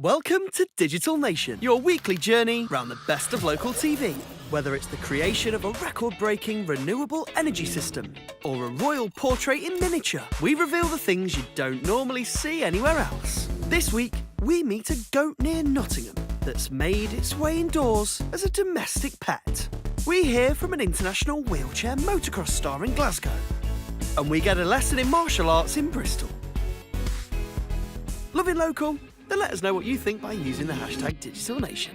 Welcome to Digital Nation, your weekly journey around the best of local TV. Whether it's the creation of a record-breaking renewable energy system or a royal portrait in miniature, we reveal the things you don't normally see anywhere else. This week, we meet a goat near Nottingham that's made its way indoors as a domestic pet. We hear from an international wheelchair motocross star in Glasgow. And we get a lesson in martial arts in Bristol. Loving local? Then let us know what you think by using the hashtag #DigitalNation.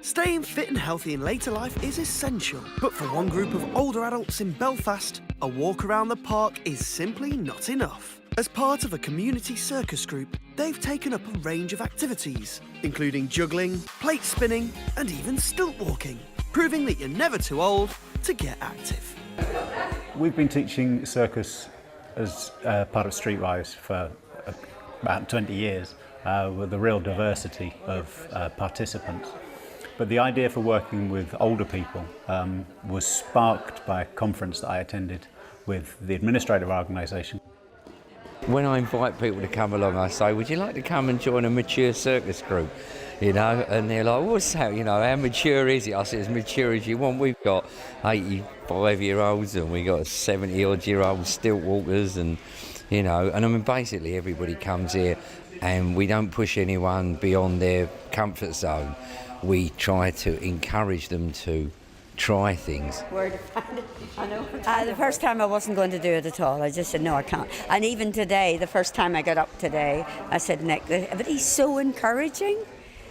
Staying fit and healthy in later life is essential, but for one group of older adults in Belfast, a walk around the park is simply not enough. As part of a community circus group, they've taken up a range of activities, including juggling, plate spinning, and even stilt walking, proving that you're never too old to get active. We've been teaching circus as part of Streetwise for about 20 years. With a real diversity of participants. But the idea for working with older people was sparked by a conference that I attended with the administrative organisation. When I invite people to come along, I say, would you like to come and join a mature circus group? You know, and they're like, what's that? You know, how mature is it? I said, as mature as you want. We've got 85-year-olds and we've got 70-odd-year-old stilt walkers and, you know, and I mean, basically everybody comes here and we don't push anyone beyond their comfort zone. We try to encourage them to try things. Where to find it? I know. The first time I wasn't going to do it at all. I just said, no, I can't. And even today, the first time I got up today, I said, Nick, but he's so encouraging.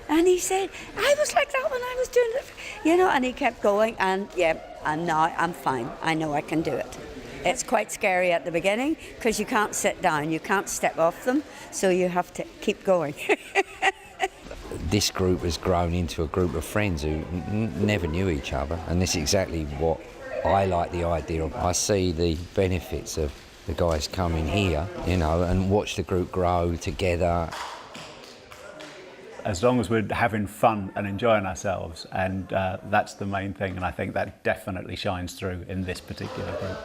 And he said, I was like that when I was doing it. You know, and he kept going. And yeah, and now I'm fine. I know I can do it. It's quite scary at the beginning because you can't sit down, you can't step off them, so you have to keep going. This group has grown into a group of friends who never knew each other, and this is exactly what I like the idea of. I see the benefits of the guys coming here, you know, and watch the group grow together. As long as we're having fun and enjoying ourselves, and that's the main thing, and I think that definitely shines through in this particular group.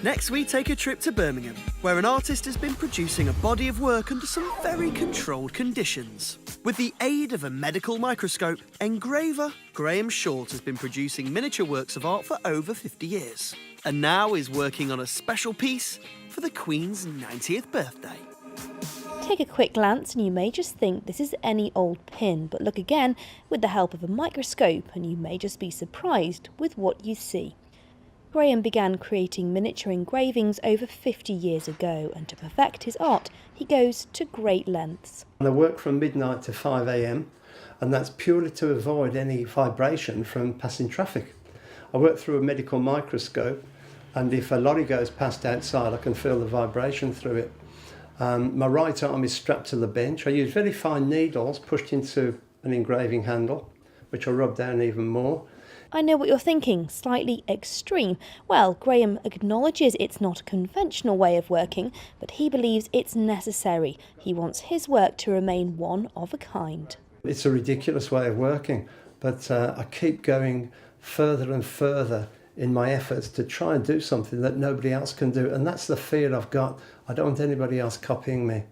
Next, we take a trip to Birmingham, where an artist has been producing a body of work under some very controlled conditions. With the aid of a medical microscope, engraver Graham Short has been producing miniature works of art for over 50 years, and now is working on a special piece for the Queen's 90th birthday. Take a quick glance and you may just think this is any old pin, but look again with the help of a microscope and you may just be surprised with what you see. Graham began creating miniature engravings over 50 years ago, and to perfect his art, he goes to great lengths. I work from midnight to 5 a.m, and that's purely to avoid any vibration from passing traffic. I work through a medical microscope, and if a lorry goes past outside, I can feel the vibration through it. My right arm is strapped to the bench. I use very fine needles pushed into an engraving handle, which I rub down even more. I know what you're thinking, slightly extreme. Well, Graham acknowledges it's not a conventional way of working, but he believes it's necessary. He wants his work to remain one of a kind. It's a ridiculous way of working, but I keep going further and further in my efforts to try and do something that nobody else can do, and that's the fear I've got. I don't want anybody else copying me.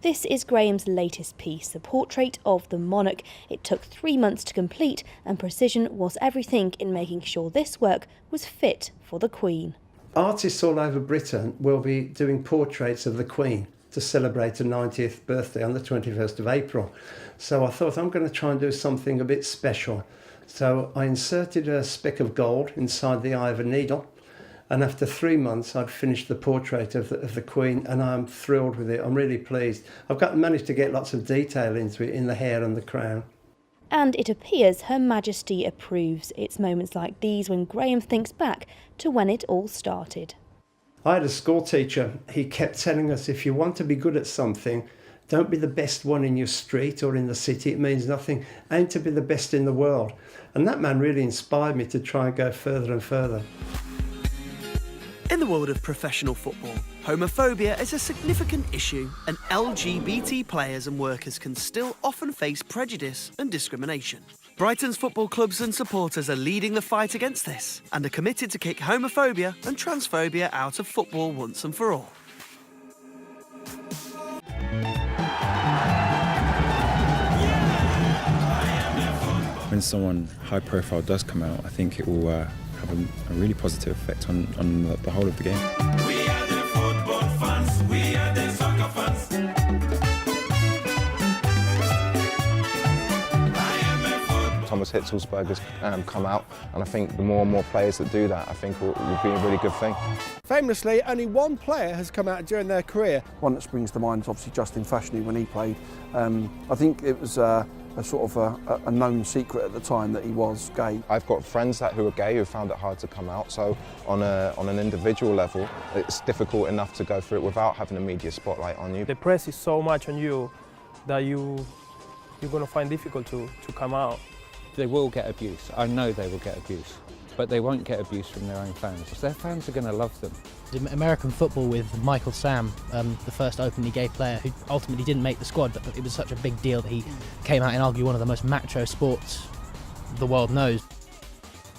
This is Graham's latest piece, a portrait of the monarch. It took 3 months to complete, and precision was everything in making sure this work was fit for the Queen. Artists all over Britain will be doing portraits of the Queen to celebrate her 90th birthday on the 21st of April. So I thought I'm going to try and do something a bit special. So I inserted a speck of gold inside the eye of a needle. And after 3 months, I'd finished the portrait of the Queen, and I'm thrilled with it. I'm really pleased. I've managed to get lots of detail into it in the hair and the crown. And it appears Her Majesty approves. It's moments like these when Graham thinks back to when it all started. I had a school teacher. He kept telling us, if you want to be good at something, don't be the best one in your street or in the city. It means nothing. Aim to be the best in the world. And that man really inspired me to try and go further and further. In the world of professional football, homophobia is a significant issue, and LGBT players and workers can still often face prejudice and discrimination. Brighton's football clubs and supporters are leading the fight against this and are committed to kick homophobia and transphobia out of football once and for all. when someone high profile does come out, I think it will have a really positive effect on the whole of the game. We are the football fans, we are the soccer fans. Thomas Hitzelsberg has come out, and I think the more and more players that do that, I think will be a really good thing. Famously, only one player has come out during their career. One that springs to mind is obviously Justin Fashanu when he played. I think it was a sort of a known secret at the time that he was gay. I've got friends who are gay who found it hard to come out, so on an individual level, it's difficult enough to go through it without having a media spotlight on you. The press is so much on you that you're going to find it difficult to come out. They will get abuse. I know they will get abuse, but they won't get abuse from their own fans. Their fans are going to love them. American football with Michael Sam, the first openly gay player who ultimately didn't make the squad, but it was such a big deal that he came out in arguably one of the most macho sports the world knows.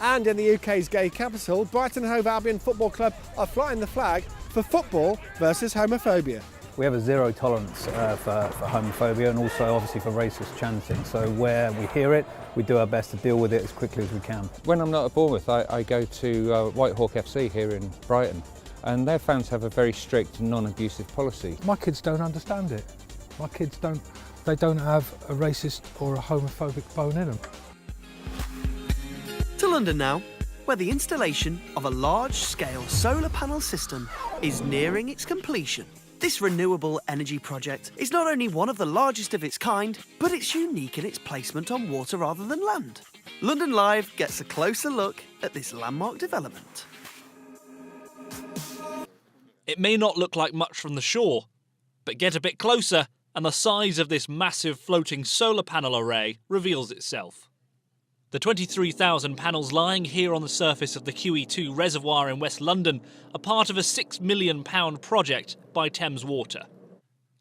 And in the UK's gay capital, Brighton and Hove Albion Football Club are flying the flag for football versus homophobia. We have a zero tolerance for homophobia and also obviously for racist chanting. So where we hear it, we do our best to deal with it as quickly as we can. When I'm not at Bournemouth, I go to White Hawk FC here in Brighton, and their fans have a very strict non-abusive policy. My kids don't understand it. My kids don't have a racist or a homophobic bone in them. To London now, where the installation of a large-scale solar panel system is nearing its completion. This renewable energy project is not only one of the largest of its kind, but it's unique in its placement on water rather than land. London Live gets a closer look at this landmark development. It may not look like much from the shore, but get a bit closer and the size of this massive floating solar panel array reveals itself. The 23,000 panels lying here on the surface of the QE2 reservoir in West London are part of a £6 million project by Thames Water.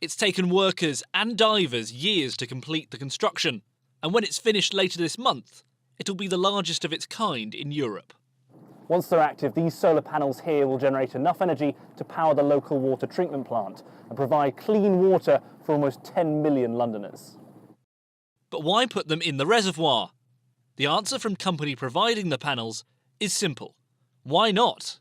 It's taken workers and divers years to complete the construction, and when it's finished later this month, it'll be the largest of its kind in Europe. Once they're active, these solar panels here will generate enough energy to power the local water treatment plant and provide clean water for almost 10 million Londoners. But why put them in the reservoir? The answer from company providing the panels is simple. Why not?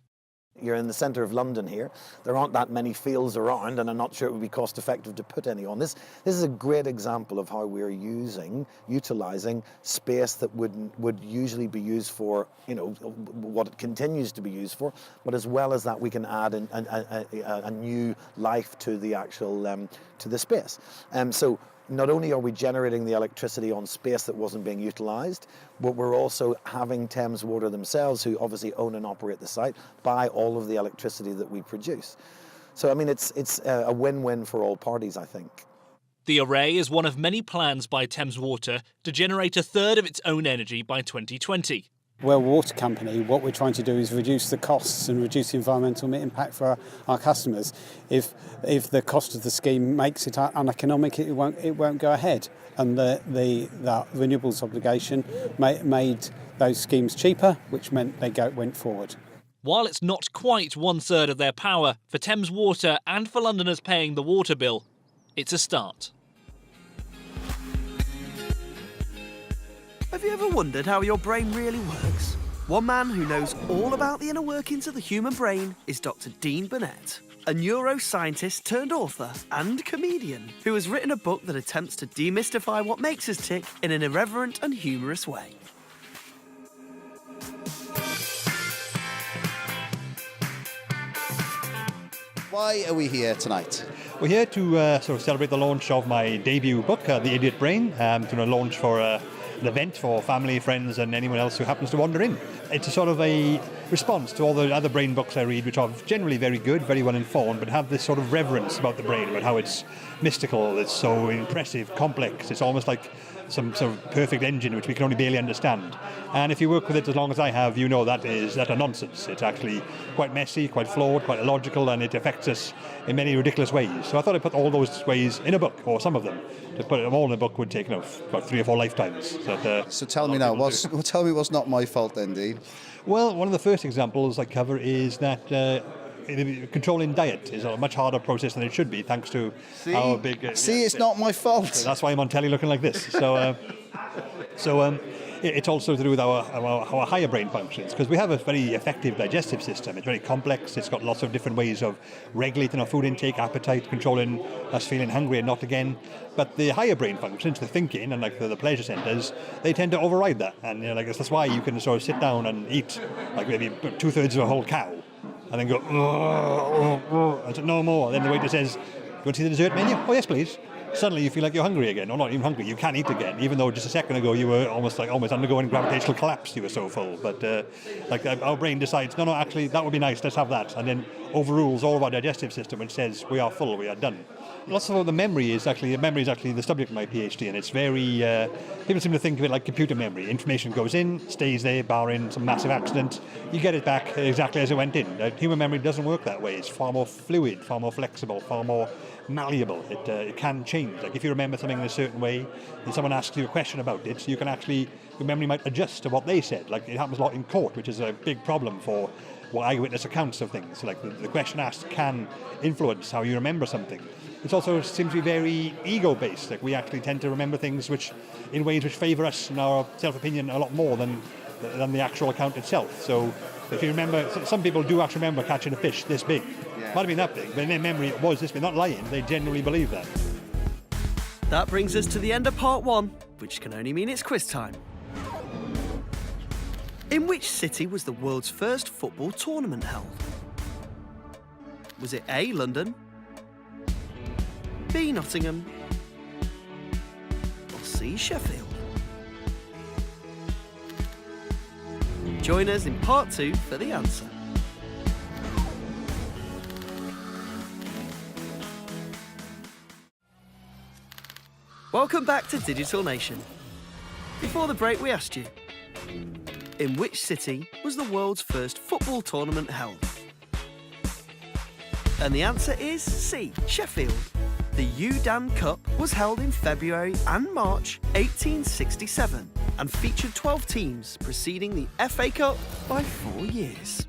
You're in the centre of London here. There aren't that many fields around, and I'm not sure it would be cost effective to put any on this. This is a great example of how we're utilising space that would usually be used for, what it continues to be used for, but as well as that we can add a new life to the actual to the space. So not only are we generating the electricity on space that wasn't being utilised, but we're also having Thames Water themselves, who obviously own and operate the site, buy all of the electricity that we produce. So, I mean, it's a win-win for all parties, I think. The array is one of many plans by Thames Water to generate a third of its own energy by 2020. We're a water company. What we're trying to do is reduce the costs and reduce the environmental impact for our customers. If the cost of the scheme makes it uneconomic, it won't go ahead. And the renewables obligation made those schemes cheaper, which meant they went forward. While it's not quite 1/3 of their power, for Thames Water and for Londoners paying the water bill, it's a start. Have you ever wondered how your brain really works? One man who knows all about the inner workings of the human brain is Dr. Dean Burnett, a neuroscientist turned author and comedian who has written a book that attempts to demystify what makes us tick in an irreverent and humorous way. Why are we here tonight? We're here to sort of celebrate the launch of my debut book, The Idiot Brain. It's going to launch for an event for family, friends and anyone else who happens to wander in. It's a sort of a response to all the other brain books I read, which are generally very good, very well informed, but have this sort of reverence about the brain, about how it's mystical, it's so impressive, complex. It's almost like some sort of perfect engine which we can only barely understand. And if you work with it as long as I have, you know that's a nonsense. It's actually quite messy, quite flawed, quite illogical, and it affects us in many ridiculous ways. So I thought I'd put all those ways in a book, or some of them. To put them all in a book would take about 3 or 4 lifetimes. So tell me now, tell me what's not my fault then, Dean? Well, one of the first examples I cover is that controlling diet is a much harder process than it should be, thanks to our big... it's not my fault. So that's why I'm on telly looking like this. It's also to do with our higher brain functions, because we have a very effective digestive system. It's very complex. It's got lots of different ways of regulating our food intake, appetite, controlling us feeling hungry and not again. But the higher brain functions, the thinking and like the pleasure centres, they tend to override that. And like that's why you can sort of sit down and eat like maybe 2/3 of a whole cow, and then go, and say, no more. Then the waiter says, "Do you want to see the dessert menu?" "Oh yes, please." Suddenly you feel like you're hungry again, or not even hungry. You can eat again, even though just a second ago you were almost undergoing gravitational collapse. You were so full. But our brain decides, no, actually that would be nice. Let's have that, and then overrules all of our digestive system and says we are full, we are done. Lots of the memory is actually the subject of my PhD, and it's very people seem to think of it like computer memory. Information goes in, stays there, barring some massive accident. You get it back exactly as it went in. Human memory doesn't work that way. It's far more fluid, far more flexible, far more malleable. It can change. Like if you remember something in a certain way and someone asks you a question about it, you can actually, your memory might adjust to what they said. Like it happens a lot in court, which is a big problem for eyewitness accounts of things. So like the question asked can influence how you remember something. It also seems to be very ego-based. Like we actually tend to remember things in ways which favour us and our self-opinion a lot more than the actual account itself. So if you remember, some people do actually remember catching a fish this big. Might have been that big, but in their memory it was this big. Not lying, they genuinely believe that. That brings us to the end of part 1, which can only mean it's quiz time. In which city was the world's first football tournament held? Was it A, London, B, Nottingham, or C, Sheffield? Join us in part 2 for the answer. Welcome back to Digital Nation. Before the break we asked you, in which city was the world's first football tournament held? And the answer is C, Sheffield. The UDAN Cup was held in February and March 1867 and featured 12 teams, preceding the FA Cup by 4 years.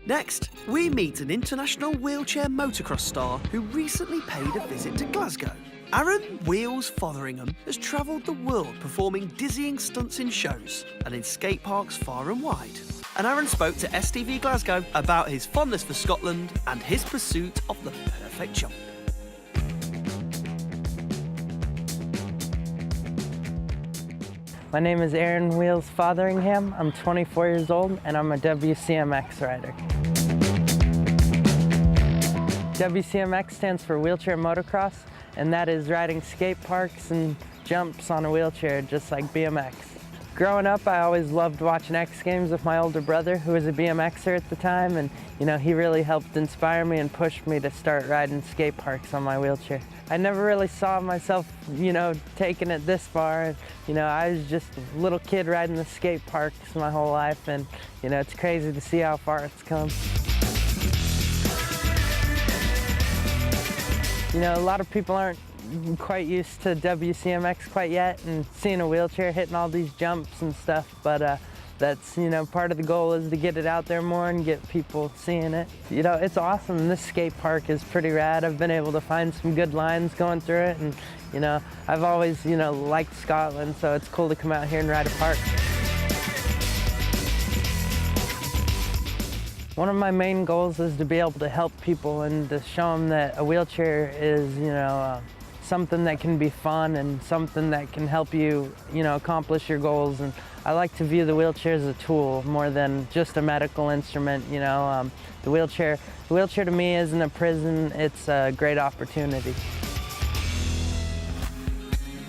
Next, we meet an international wheelchair motocross star who recently paid a visit to Glasgow. Aaron Wheels Fotheringham has travelled the world performing dizzying stunts in shows and in skate parks far and wide. And Aaron spoke to STV Glasgow about his fondness for Scotland and his pursuit of the perfect jump. My name is Aaron Wheels Fotheringham. I'm 24 years old and I'm a WCMX rider. WCMX stands for Wheelchair Motocross, and that is riding skate parks and jumps on a wheelchair just like BMX. Growing up, I always loved watching X Games with my older brother, who was a BMXer at the time, and he really helped inspire me and push me to start riding skate parks on my wheelchair. I never really saw myself, taking it this far. I was just a little kid riding the skate parks my whole life, and it's crazy to see how far it's come. A lot of people aren't quite used to WCMX quite yet and seeing a wheelchair hitting all these jumps and stuff, but that's, part of the goal is to get it out there more and get people seeing it. It's awesome. This skate park is pretty rad. I've been able to find some good lines going through it, and, I've always, liked Scotland, so it's cool to come out here and ride a park. One of my main goals is to be able to help people and to show them that a wheelchair is, something that can be fun and something that can help you, accomplish your goals. And I like to view the wheelchair as a tool more than just a medical instrument. The wheelchair to me isn't a prison; it's a great opportunity.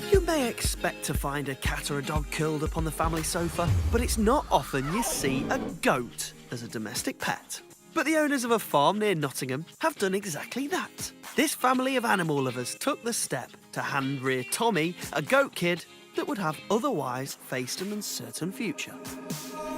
You may expect to find a cat or a dog curled up on the family sofa, but it's not often you see a goat as a domestic pet. But the owners of a farm near Nottingham have done exactly that. This family of animal lovers took the step to hand rear Tommy, a goat kid that would have otherwise faced an uncertain future.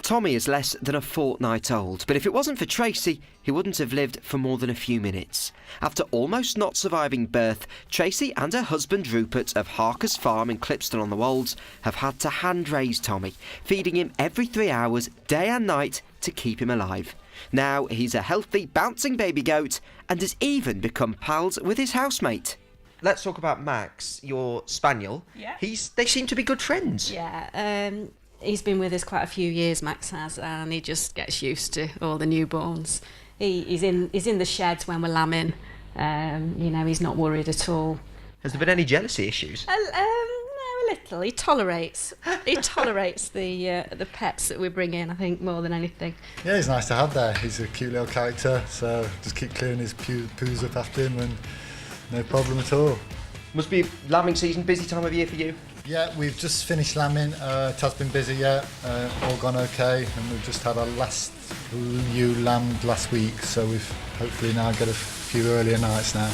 Tommy is less than a fortnight old, but if it wasn't for Tracy, he wouldn't have lived for more than a few minutes. After almost not surviving birth, Tracy and her husband Rupert of Harker's Farm in Clipston on the Wolds have had to hand-raise Tommy, feeding him every 3 hours, day and night, to keep him alive. Now he's a healthy, bouncing baby goat and has even become pals with his housemate. let's talk about Max, your spaniel. Yeah. They seem to be good friends. Yeah, he's been with us quite a few years, Max has, and he just gets used to all the newborns. He's in the sheds when we're lambing. He's not worried at all. Has there been any jealousy issues? No, a little. He tolerates the pets that we bring in, I think, more than anything. Yeah, he's nice to have there. He's a cute little character, so just keep clearing his poos up after him and no problem at all. Must be lambing season, busy time of year for you? Yeah, we've just finished lambing. It has been busy, yeah. All gone okay, and we've just had our last ewe lambed last week, so we've hopefully now got a few earlier nights now.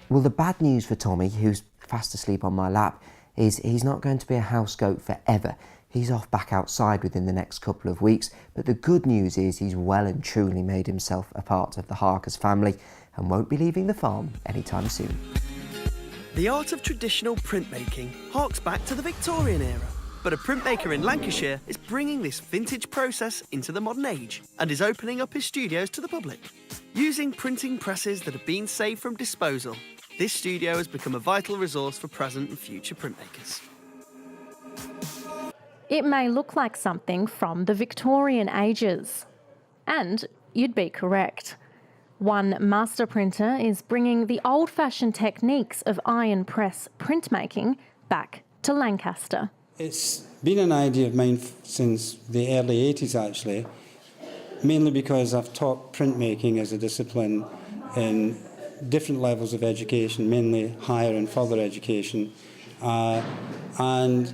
Well, the bad news for Tommy, who's fast asleep on my lap, is he's not going to be a house goat forever. He's off back outside within the next couple of weeks, but the good news is he's well and truly made himself a part of the Harkers family and won't be leaving the farm anytime soon. The art of traditional printmaking harks back to the Victorian era, but a printmaker in Lancashire is bringing this vintage process into the modern age and is opening up his studios to the public. Using printing presses that have been saved from disposal, this studio has become a vital resource for present and future printmakers. It may look like something from the Victorian ages, and you'd be correct. One master printer is bringing the old-fashioned techniques of iron press printmaking back to Lancaster. It's been an idea of mine since the early 80s, actually, mainly because I've taught printmaking as a discipline in different levels of education, mainly higher and further education. And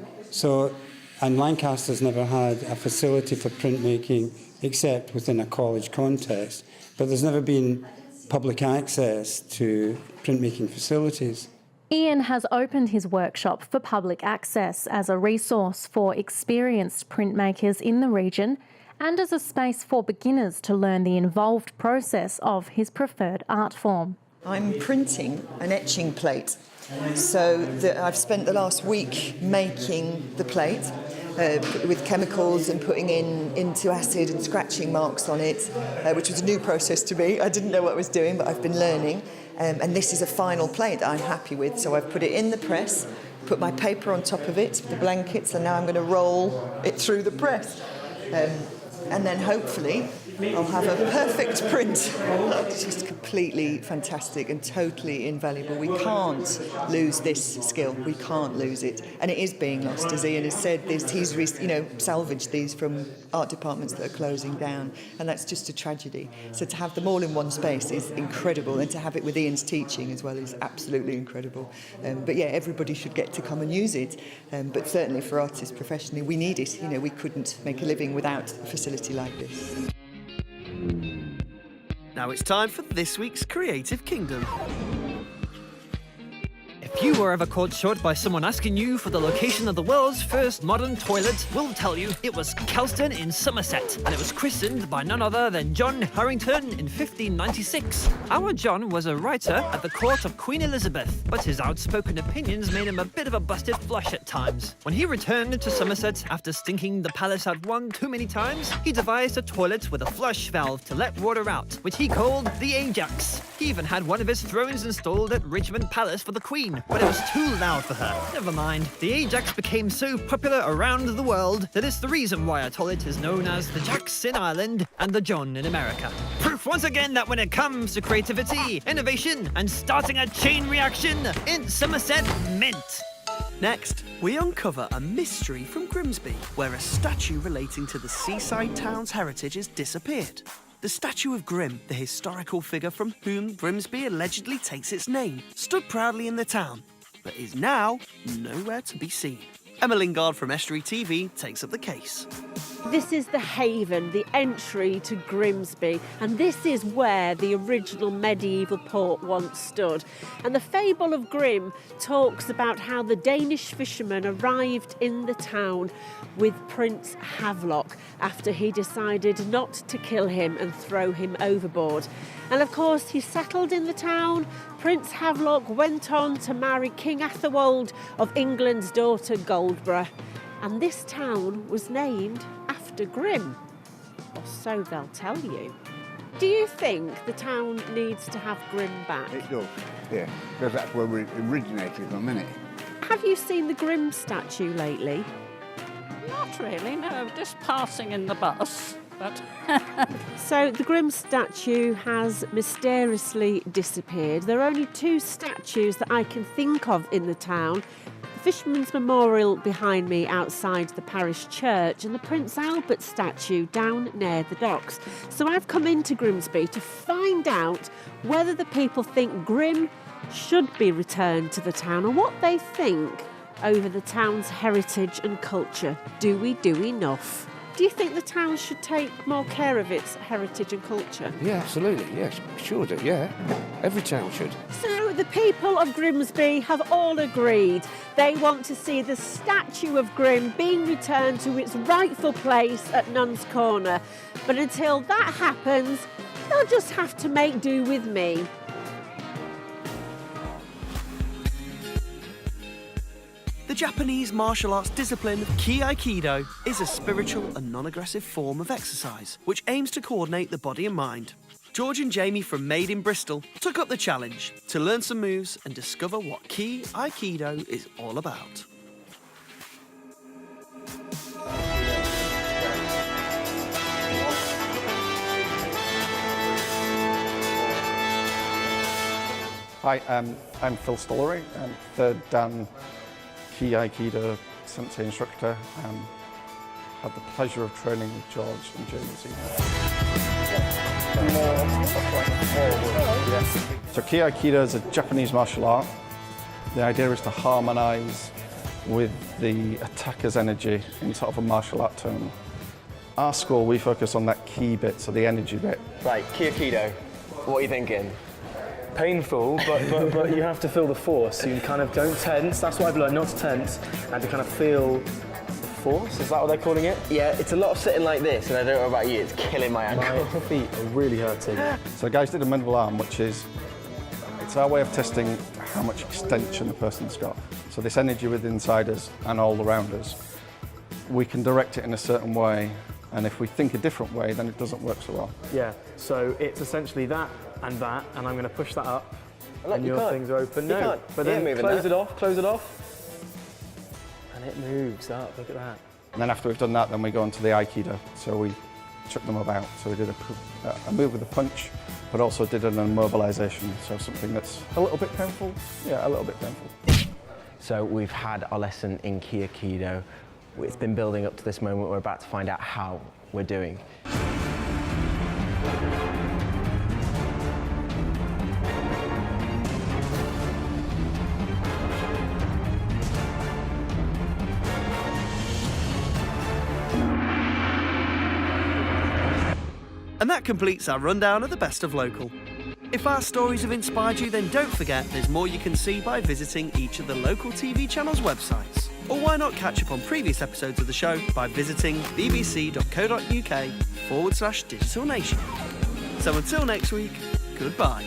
Lancaster's never had a facility for printmaking except within a college context, but there's never been public access to printmaking facilities. Ian has opened his workshop for public access as a resource for experienced printmakers in the region and as a space for beginners to learn the involved process of his preferred art form. I'm printing an etching plate. So I've spent the last week making the plate with chemicals and putting into acid and scratching marks on it, which was a new process to me. I didn't know what I was doing, but I've been learning. And this is a final plate that I'm happy with. So I've put it in the press, put my paper on top of it, the blankets, and now I'm going to roll it through the press. And then hopefully I'll have a perfect print. It's just completely fantastic and totally invaluable. We can't lose this skill. We can't lose it. And it is being lost, as Ian has said. He's salvaged these from art departments that are closing down, and that's just a tragedy. So to have them all in one space is incredible, and to have it with Ian's teaching as well is absolutely incredible. But yeah, everybody should get to come and use it. But certainly for artists professionally, we need it. We couldn't make a living without a facility like this. Now it's time for this week's Creative Kingdom. If you were ever caught short by someone asking you for the location of the world's first modern toilet, we'll tell you it was Kelston in Somerset, and it was christened by none other than John Harrington in 1596. Our John was a writer at the court of Queen Elizabeth, but his outspoken opinions made him a bit of a busted flush at times. When he returned to Somerset after stinking the palace out one too many times, he devised a toilet with a flush valve to let water out, which he called the Ajax. He even had one of his thrones installed at Richmond Palace for the Queen, but it was too loud for her. Never mind. The Ajax became so popular around the world that it's the reason why our toilet is known as the Jax in Ireland and the John in America. Proof once again that when it comes to creativity, innovation, and starting a chain reaction, in Somerset mint. Next, we uncover a mystery from Grimsby, where a statue relating to the seaside town's heritage has disappeared. The statue of Grim, the historical figure from whom Grimsby allegedly takes its name, stood proudly in the town, but is now nowhere to be seen. Emma Lingard from Estuary TV takes up the case. This is the haven, the entry to Grimsby, and this is where the original medieval port once stood. And the fable of Grim talks about how the Danish fisherman arrived in the town with Prince Havelock after he decided not to kill him and throw him overboard. And of course, he settled in the town. Prince Havelock went on to marry King Athelwold of England's daughter Goldborough. And this town was named after Grim. Or so they'll tell you. Do you think the town needs to have Grim back? It does, yeah, because that's where we originated from, isn't it? Have you seen the Grim statue lately? Not really, no, just passing in the bus. But So the Grim statue has mysteriously disappeared. There are only 2 statues that I can think of in the town. The Fisherman's Memorial behind me outside the parish church and the Prince Albert statue down near the docks. So I've come into Grimsby to find out whether the people think Grim should be returned to the town or what they think over the town's heritage and culture. Do we do enough? Do you think the town should take more care of its heritage and culture? Yeah, absolutely, yes, sure do, yeah. Every town should. So the people of Grimsby have all agreed they want to see the statue of Grim being returned to its rightful place at Nuns Corner. But until that happens, they'll just have to make do with me. The Japanese martial arts discipline of Ki Aikido is a spiritual and non-aggressive form of exercise which aims to coordinate the body and mind. George and Jamie from Made in Bristol took up the challenge to learn some moves and discover what Ki Aikido is all about. Hi, I'm Phil Stollery. I'm third Dan Ki Aikido Sensei instructor. Had the pleasure of training with George and Jamie. So Ki Aikido is a Japanese martial art. The idea is to harmonise with the attacker's energy in sort of a martial art tournament. Our school, we focus on that ki bit, so the energy bit. Right, Ki Aikido, what are you thinking? Painful, but you have to feel the force. So you kind of don't tense. That's what I've learned, not to tense, and to kind of feel the force. Is that what they're calling it? Yeah, it's a lot of sitting like this, and I don't know about you, it's killing my ankle. My feet are really hurting. So guys did a middle arm, which is, it's our way of testing how much extension the person's got. So this energy within inside us and all around us, we can direct it in a certain way, and if we think a different way, then it doesn't work so well. Yeah, so it's essentially that, and I'm going to push that up, and your things are open. You No, can't. but You then ain't moving close that. it off, and it moves up, look at that. And then after we've done that, then we go on to the Aikido. So we chuck them about. So we did a move with a punch, but also did an immobilization. So something that's a little bit painful. Yeah, a little bit painful. So we've had our lesson in Ki Aikido. It's been building up to this moment. We're about to find out how we're doing. And that completes our rundown of the best of local. If our stories have inspired you, then don't forget there's more you can see by visiting each of the local TV channels' websites. Or why not catch up on previous episodes of the show by visiting bbc.co.uk/Digital Nation. So until next week, goodbye.